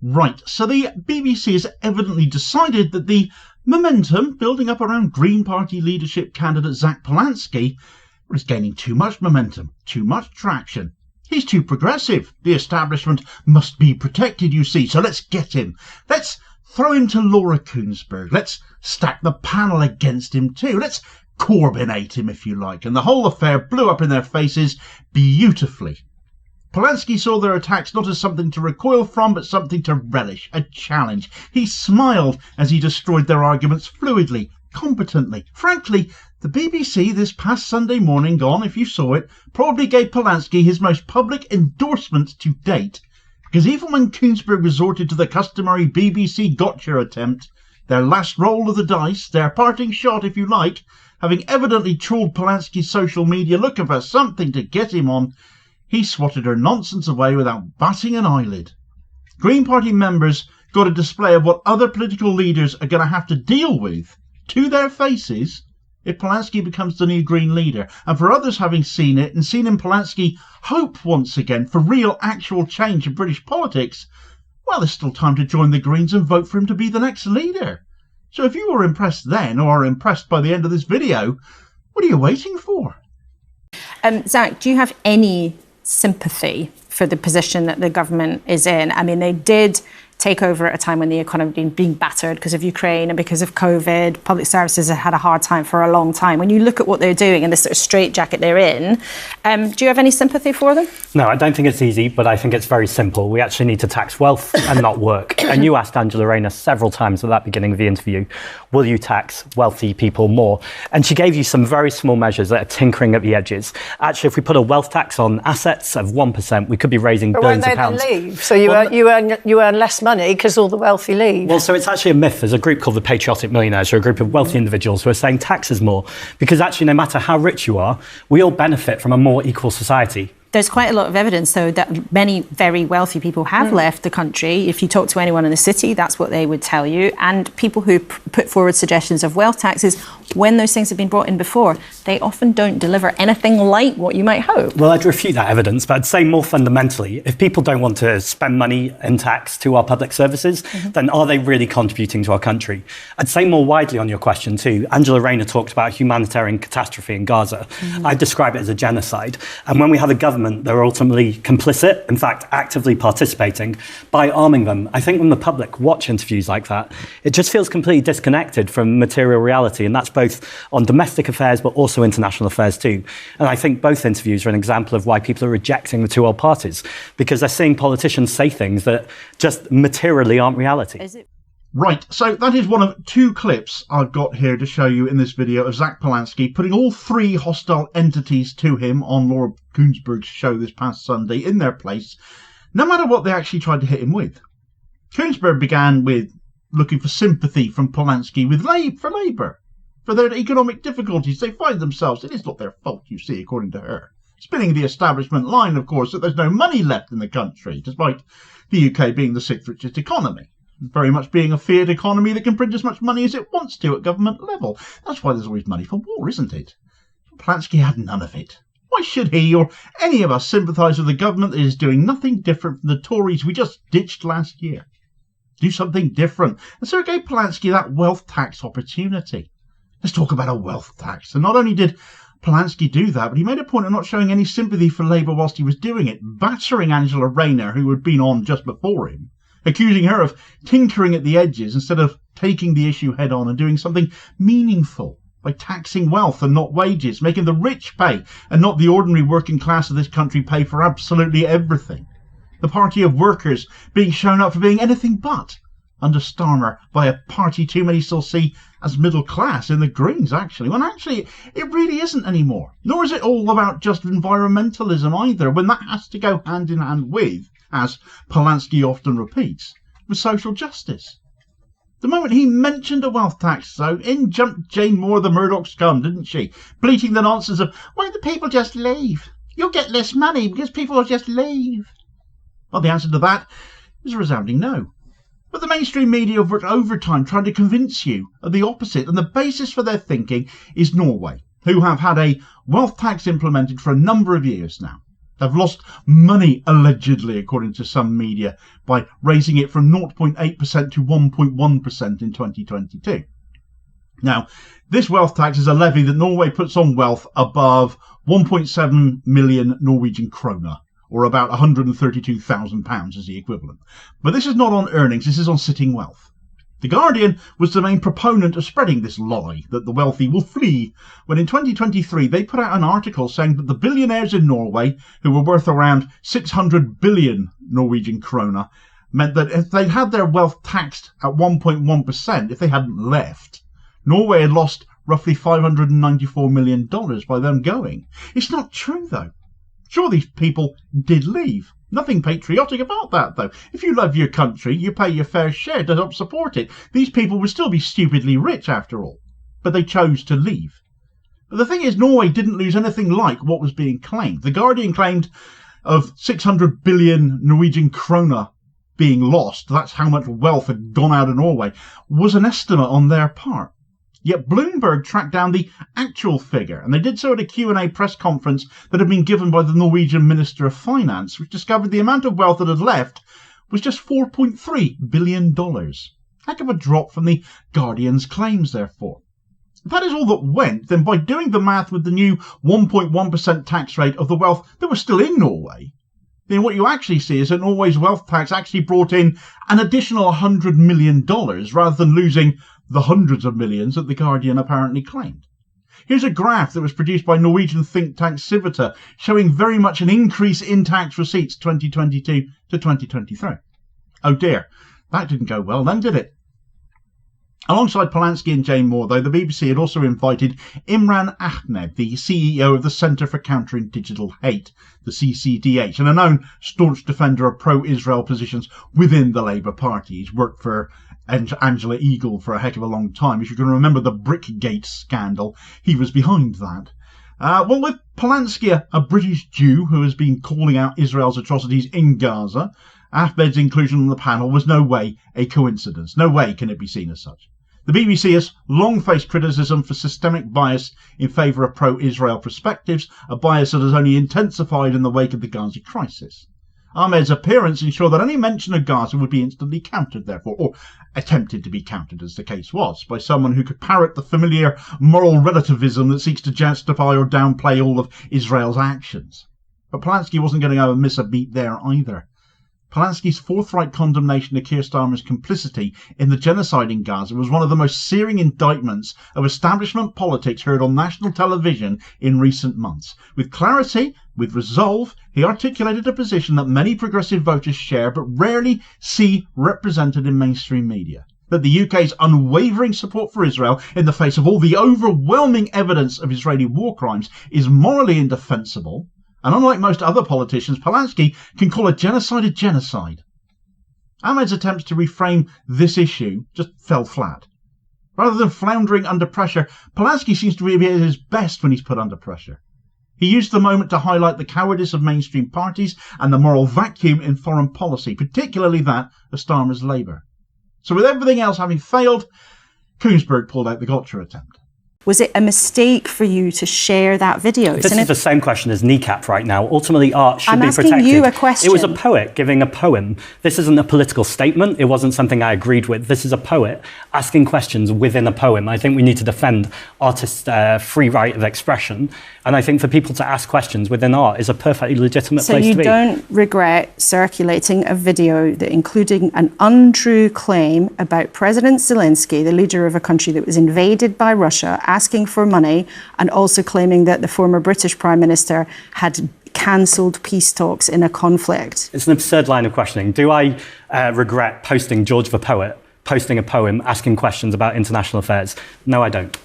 Right, so the BBC has evidently decided that the momentum building up around Green Party leadership candidate Zack Polanski is gaining too much momentum, too much traction. He's too progressive. The establishment must be protected, you see, so let's get him. Let's throw him to Laura Kuenssberg. Let's stack the panel against him too. Let's Corbynate him, if you like. And the whole affair blew up in their faces beautifully. Palansky saw their attacks not as something to recoil from, but something to relish, a challenge. He smiled as he destroyed their arguments fluidly, competently. Frankly, the BBC this past Sunday morning gone, if you saw it, probably gave Palansky his most public endorsement to date. Because even when Kuenssberg resorted to the customary BBC gotcha attempt, their last roll of the dice, their parting shot, if you like, having evidently trawled Palansky's social media looking for something to get him on, he swatted her nonsense away without batting an eyelid. Green Party members got a display of what other political leaders are going to have to deal with, to their faces, if Palansky becomes the new Green leader. And for others having seen it and seen in Palansky hope once again for real actual change in British politics, well, there's still time to join the Greens and vote for him to be the next leader. So if you were impressed then, or are impressed by the end of this video, what are you waiting for? Zack, do you have any sympathy for the position that the government is in? I mean, they did take over at a time when the economy had been battered because of Ukraine and because of COVID. Public services have had a hard time for a long time. When you look at what they're doing and this sort of straitjacket they're in, do you have any sympathy for them? No, I don't think it's easy, but I think it's very simple. We actually need to tax wealth and not work. And you asked Angela Rayner several times at that beginning of the interview, will you tax wealthy people more? And she gave you some very small measures that are tinkering at the edges. Actually, if we put a wealth tax on assets of 1%, we could be raising billions of pounds. But when they leave, so you earn less money because all the wealthy leave. Well, so it's actually a myth. There's a group called the Patriotic Millionaires, who are a group of wealthy individuals who are saying taxes more, because actually no matter how rich you are, we all benefit from a more equal society. There's quite a lot of evidence, though, that many very wealthy people have left the country. If you talk to anyone in the city, that's what they would tell you. And people who put forward suggestions of wealth taxes, when those things have been brought in before, they often don't deliver anything like what you might hope. Well, I'd refute that evidence, but I'd say more fundamentally, if people don't want to spend money in tax to our public services, then are they really contributing to our country? I'd say more widely on your question too, Angela Rayner talked about a humanitarian catastrophe in Gaza. I describe it as a genocide. And when we have a government that are ultimately complicit, in fact, actively participating by arming them, I think when the public watch interviews like that, it just feels completely disconnected from material reality. And that's both on domestic affairs, but also international affairs too. And I think both interviews are an example of why people are rejecting the two old parties, because they're seeing politicians say things that just materially aren't reality. Right, so that is one of two clips I've got here to show you in this video of Zack Polanski putting all three hostile entities to him on Laura Kuenssberg's show this past Sunday in their place, no matter what they actually tried to hit him with. Kuenssberg began with looking for sympathy from Palansky for Labour, for their economic difficulties they find themselves. It is not their fault, you see, according to her. Spinning the establishment line, of course, that there's no money left in the country, despite the UK being the sixth richest economy. Very much being a fiat economy that can print as much money as it wants to at government level. That's why there's always money for war, isn't it? Palansky had none of it. Why should he or any of us sympathise with a government that is doing nothing different from the Tories we just ditched last year? Do something different. And so it gave Palansky that wealth tax opportunity. Let's talk about a wealth tax. And not only did Palansky do that, but he made a point of not showing any sympathy for Labour whilst he was doing it, battering Angela Rayner, who had been on just before him, accusing her of tinkering at the edges instead of taking the issue head on and doing something meaningful by taxing wealth and not wages, making the rich pay and not the ordinary working class of this country pay for absolutely everything. The party of workers being shown up for being anything but, under Starmer, by a party too many still see as middle class in the Greens, actually. When actually it really isn't anymore. Nor is it all about just environmentalism either, when that has to go hand in hand with, as Palansky often repeats, with social justice. The moment he mentioned a wealth tax, though, in jumped Jane Moore, the Murdoch scum, didn't she? Bleating the nonsense of, why don't the people just leave? You'll get less money because people will just leave. Well, the answer to that is a resounding no. But the mainstream media have worked overtime trying to convince you of the opposite, and the basis for their thinking is Norway, who have had a wealth tax implemented for a number of years now. They've lost money, allegedly, according to some media, by raising it from 0.8% to 1.1% in 2022. Now, this wealth tax is a levy that Norway puts on wealth above 1.7 million Norwegian kroner, or about £132,000 is the equivalent. But this is not on earnings, this is on sitting wealth. The Guardian was the main proponent of spreading this lie that the wealthy will flee, when in 2023 they put out an article saying that the billionaires in Norway, who were worth around 600 billion Norwegian kroner, meant that if they'd had their wealth taxed at 1.1%, if they hadn't left, Norway had lost roughly $594 million by them going. It's not true, though. Sure, these people did leave. Nothing patriotic about that, though. If you love your country, you pay your fair share to help support it. These people would still be stupidly rich, after all. But they chose to leave. But the thing is, Norway didn't lose anything like what was being claimed. The Guardian claimed of 600 billion Norwegian kroner being lost, that's how much wealth had gone out of Norway, was an estimate on their part. Yet Bloomberg tracked down the actual figure, and they did so at a Q&A press conference that had been given by the Norwegian Minister of Finance, which discovered the amount of wealth that had left was just $4.3 billion. Heck of a drop from the Guardian's claims, therefore. If that is all that went, then by doing the math with the new 1.1% tax rate of the wealth that was still in Norway, then what you actually see is that Norway's wealth tax actually brought in an additional $100 million rather than losing the hundreds of millions that the Guardian apparently claimed. Here's a graph that was produced by Norwegian think tank Sympathy, showing very much an increase in tax receipts 2022 to 2023. Oh dear, that didn't go well then, did it? Alongside Palansky and Jane Moore, though, the BBC had also invited Imran Ahmed, the CEO of the Centre for Countering Digital Hate, the CCDH, and a known staunch defender of pro-Israel positions within the Labour Party. He's worked for Angela Eagle for a heck of a long time. If you can remember the Brickgate scandal, he was behind that. Well, with Palansky, a British Jew who has been calling out Israel's atrocities in Gaza, Ahmed's inclusion on the panel was no way a coincidence. No way can it be seen as such. The BBC has long faced criticism for systemic bias in favour of pro-Israel perspectives, a bias that has only intensified in the wake of the Gaza crisis. Ahmed's appearance ensured that any mention of Gaza would be instantly countered, therefore, or attempted to be countered, as the case was, by someone who could parrot the familiar moral relativism that seeks to justify or downplay all of Israel's actions. But Palansky wasn't going to go and miss a beat there either. Palansky's forthright condemnation of Keir Starmer's complicity in the genocide in Gaza was one of the most searing indictments of establishment politics heard on national television in recent months. With clarity, with resolve, he articulated a position that many progressive voters share but rarely see represented in mainstream media. That the UK's unwavering support for Israel in the face of all the overwhelming evidence of Israeli war crimes is morally indefensible. And unlike most other politicians, Palansky can call a genocide a genocide. Ahmed's attempts to reframe this issue just fell flat. Rather than floundering under pressure, Palansky seems to be at his best when he's put under pressure. He used the moment to highlight the cowardice of mainstream parties and the moral vacuum in foreign policy, particularly that of Starmer's Labour. So with everything else having failed, Kuenssberg pulled out the gotcha attempt. Was it a mistake for you to share that video? This is the same question as kneecap right now. Ultimately, art should be protected. I'm asking you a question. It was a poet giving a poem. This isn't a political statement. It wasn't something I agreed with. This is a poet asking questions within a poem. I think we need to defend artists' free right of expression. And I think for people to ask questions within art is a perfectly legitimate place to be. So you don't regret circulating a video that including an untrue claim about President Zelensky, the leader of a country that was invaded by Russia, asking for money, and also claiming that the former British Prime Minister had cancelled peace talks in a conflict? It's an absurd line of questioning. Do I regret posting George the Poet, posting a poem, asking questions about international affairs? No, I don't.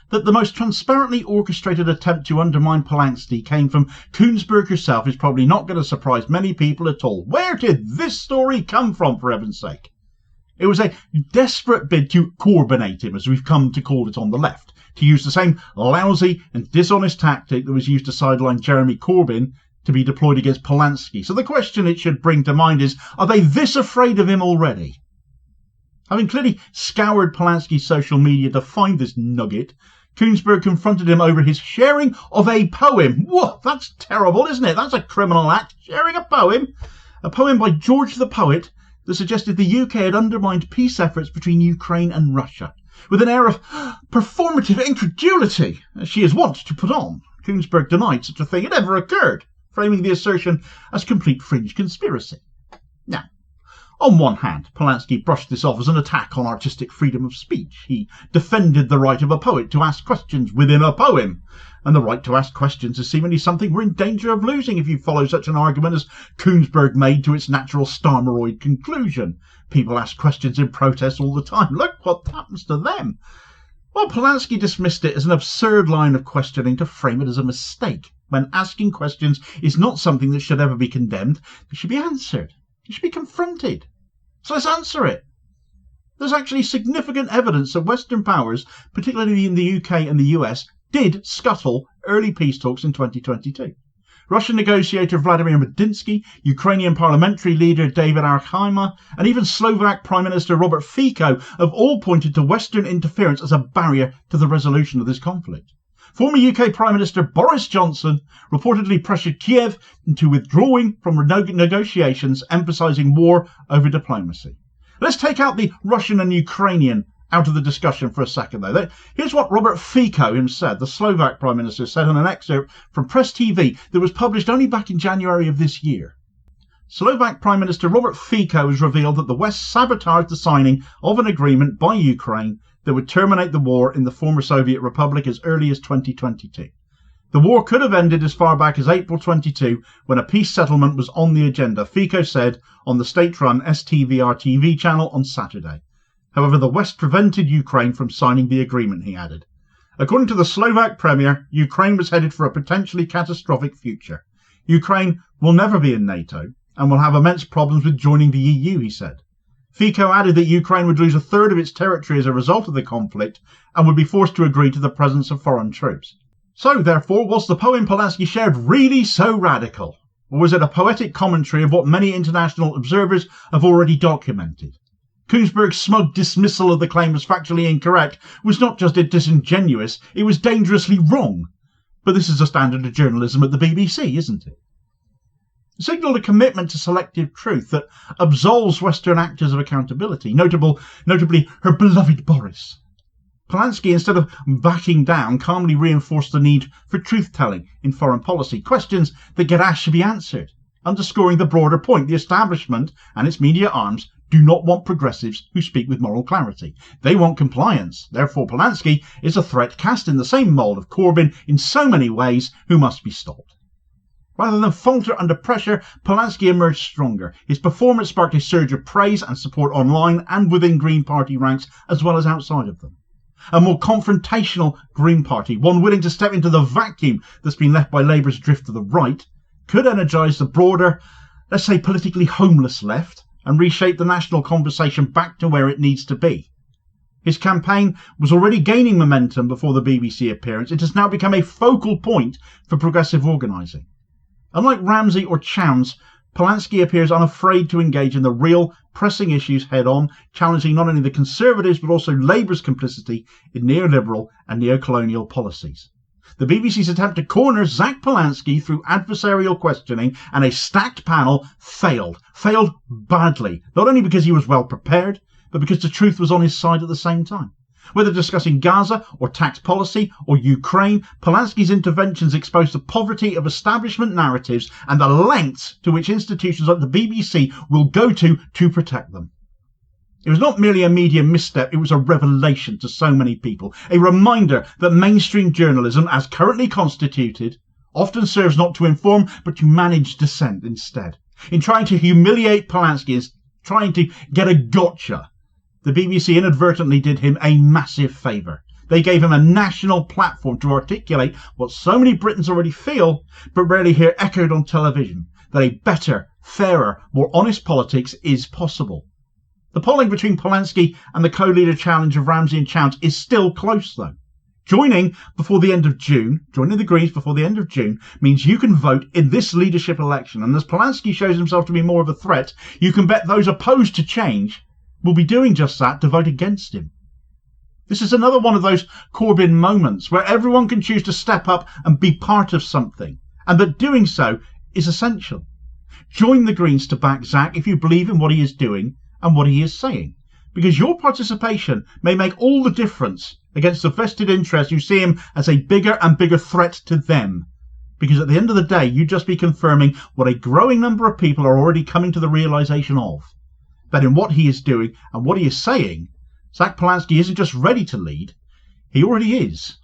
That the most transparently orchestrated attempt to undermine Palansky came from Kuenssberg herself is probably not going to surprise many people at all. Where did this story come from, for heaven's sake? It was a desperate bid to Corbynate him, as we've come to call it on the left, to use the same lousy and dishonest tactic that was used to sideline Jeremy Corbyn to be deployed against Palansky. So the question it should bring to mind is, are they this afraid of him already? Having clearly scoured Palansky's social media to find this nugget, Kuenssberg confronted him over his sharing of a poem. Whoa, that's terrible, isn't it? That's a criminal act, sharing a poem. A poem by George the Poet that suggested the UK had undermined peace efforts between Ukraine and Russia. With an air of performative incredulity, as she is wont to put on, Kuenssberg denied such a thing had ever occurred, framing the assertion as complete fringe conspiracy. Now, on one hand, Palansky brushed this off as an attack on artistic freedom of speech. He defended the right of a poet to ask questions within a poem, and the right to ask questions is seemingly something we're in danger of losing if you follow such an argument as Kuenssberg made to its natural Starmeroid conclusion. People ask questions in protest all the time. Look what happens to them. Well, Palansky dismissed it as an absurd line of questioning to frame it as a mistake, when asking questions is not something that should ever be condemned. It should be answered. It should be confronted. So let's answer it. There's actually significant evidence that Western powers, particularly in the UK and the US, did scuttle early peace talks in 2022. Russian negotiator Vladimir Medinsky, Ukrainian parliamentary leader David Arkhima, and even Slovak Prime Minister Robert Fico have all pointed to Western interference as a barrier to the resolution of this conflict. Former UK Prime Minister Boris Johnson reportedly pressured Kiev into withdrawing from negotiations, emphasising war over diplomacy. Let's take out the Russian and Ukrainian out of the discussion for a second, though. Here's what Robert Fico himself, the Slovak Prime Minister, said in an excerpt from Press TV that was published only back in January of this year. Slovak Prime Minister Robert Fico has revealed that the West sabotaged the signing of an agreement by Ukraine that would terminate the war in the former Soviet Republic as early as 2022. The war could have ended as far back as April 22, when a peace settlement was on the agenda, Fico said on the state-run STVR TV channel on Saturday. However, the West prevented Ukraine from signing the agreement, he added. According to the Slovak Premier, Ukraine was headed for a potentially catastrophic future. Ukraine will never be in NATO and will have immense problems with joining the EU, he said. Fico added that Ukraine would lose a third of its territory as a result of the conflict and would be forced to agree to the presence of foreign troops. So, therefore, was the poem Palansky shared really so radical? Or was it a poetic commentary of what many international observers have already documented? Kuenssberg's smug dismissal of the claim as factually incorrect was not just disingenuous, it was dangerously wrong. But this is a standard of journalism at the BBC, isn't it? It signalled a commitment to selective truth that absolves Western actors of accountability, notably her beloved Boris. Palansky, instead of backing down, calmly reinforced the need for truth-telling in foreign policy. Questions that get asked should be answered, underscoring the broader point. The establishment and its media arms do not want progressives who speak with moral clarity. They want compliance. Therefore, Palansky is a threat cast in the same mould of Corbyn in so many ways, who must be stopped. Rather than falter under pressure, Palansky emerged stronger. His performance sparked a surge of praise and support online and within Green Party ranks, as well as outside of them. A more confrontational Green Party, one willing to step into the vacuum that's been left by Labour's drift to the right, could energise the broader, let's say politically homeless left, and reshape the national conversation back to where it needs to be. His campaign was already gaining momentum before the BBC appearance. It has now become a focal point for progressive organising. Unlike Ramsay or Chowns, Palansky appears unafraid to engage in the real, pressing issues head-on, challenging not only the Conservatives but also Labour's complicity in neoliberal and neocolonial policies. The BBC's attempt to corner Zack Polanski through adversarial questioning and a stacked panel failed badly, not only because he was well prepared, but because the truth was on his side at the same time. Whether discussing Gaza or tax policy or Ukraine, Palansky's interventions exposed the poverty of establishment narratives and the lengths to which institutions like the BBC will go to protect them. It was not merely a media misstep, it was a revelation to so many people, a reminder that mainstream journalism, as currently constituted, often serves not to inform but to manage dissent instead. In trying to humiliate Palansky and trying to get a gotcha, the BBC inadvertently did him a massive favour. They gave him a national platform to articulate what so many Britons already feel, but rarely hear echoed on television, that a better, fairer, more honest politics is possible. The polling between Palansky and the co-leader challenge of Ramsay and Chowns is still close, though. Joining the Greens before the end of June, means you can vote in this leadership election, and as Palansky shows himself to be more of a threat, you can bet those opposed to change will be doing just that to vote against him. This is another one of those Corbyn moments where everyone can choose to step up and be part of something, and that doing so is essential. Join the Greens to back Zack if you believe in what he is doing and what he is saying, because your participation may make all the difference against the vested interests who see him as a bigger and bigger threat to them. Because at the end of the day, you'd just be confirming what a growing number of people are already coming to the realisation of, that in what he is doing and what he is saying, Zack Palansky isn't just ready to lead, he already is.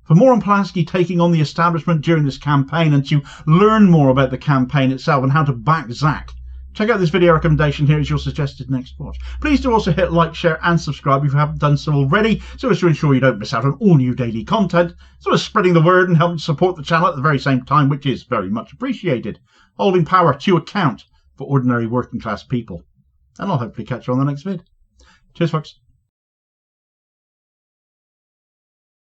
For more on Palansky taking on the establishment during this campaign, and to learn more about the campaign itself and how to back Zack, check out this video recommendation here as your suggested next watch. Please do also hit like, share and subscribe if you haven't done so already, so as to ensure you don't miss out on all new daily content, sort of spreading the word and helping to support the channel at the very same time, which is very much appreciated. Holding power to account for ordinary working class people. And I'll hopefully catch you on the next vid. Cheers folks.